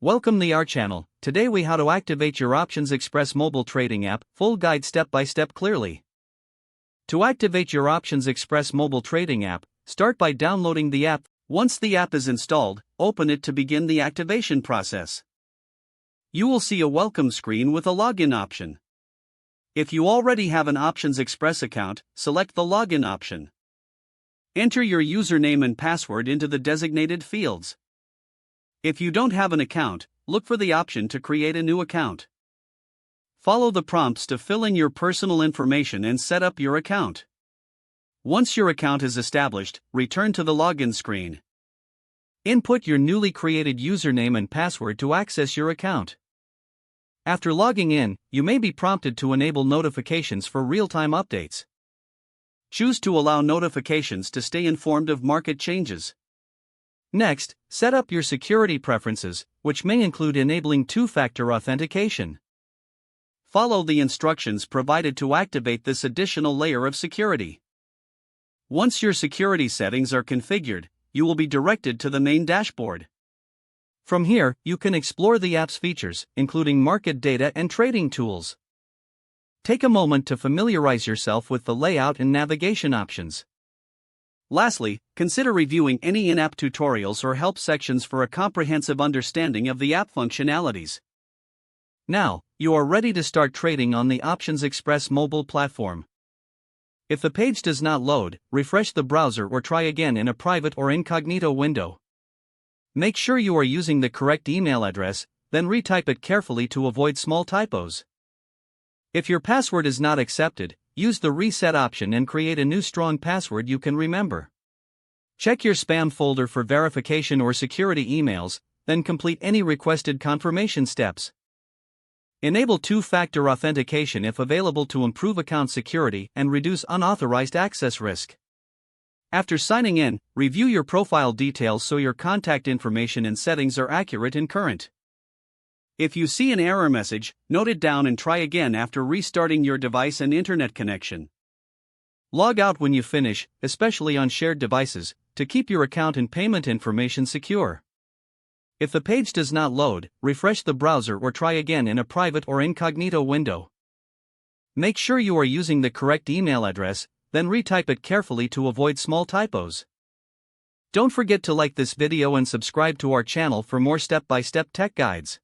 Welcome to our channel. Today we how to activate your OptionsXpress Mobile Trading App, full guide step by step clearly. To activate your OptionsXpress Mobile Trading App, start by downloading the app. Once the app is installed, open it to begin the activation process. You will see a welcome screen with a login option. If you already have an OptionsXpress account, select the login option. Enter your username and password into the designated fields. If you don't have an account, look for the option to create a new account. Follow the prompts to fill in your personal information and set up your account. Once your account is established, return to the login screen. Input your newly created username and password to access your account. After logging in, you may be prompted to enable notifications for real-time updates. Choose to allow notifications to stay informed of market changes. Next, set up your security preferences, which may include enabling two-factor authentication. Follow the instructions provided to activate this additional layer of security. Once your security settings are configured, you will be directed to the main dashboard. From here, you can explore the app's features, including market data and trading tools. Take a moment to familiarize yourself with the layout and navigation options. Lastly, consider reviewing any in-app tutorials or help sections for a comprehensive understanding of the app functionalities. Now, you are ready to start trading on the OptionsXpress mobile platform. If the page does not load, refresh the browser or try again in a private or incognito window. Make sure you are using the correct email address, then retype it carefully to avoid small typos. If your password is not accepted, use the reset option and create a new strong password you can remember. Check your spam folder for verification or security emails, then complete any requested confirmation steps. Enable two-factor authentication if available to improve account security and reduce unauthorized access risk. After signing in, review your profile details so your contact information and settings are accurate and current. If you see an error message, note it down and try again after restarting your device and internet connection. Log out when you finish, especially on shared devices, to keep your account and payment information secure. If the page does not load, refresh the browser or try again in a private or incognito window. Make sure you are using the correct email address, then retype it carefully to avoid small typos. Don't forget to like this video and subscribe to our channel for more step-by-step tech guides.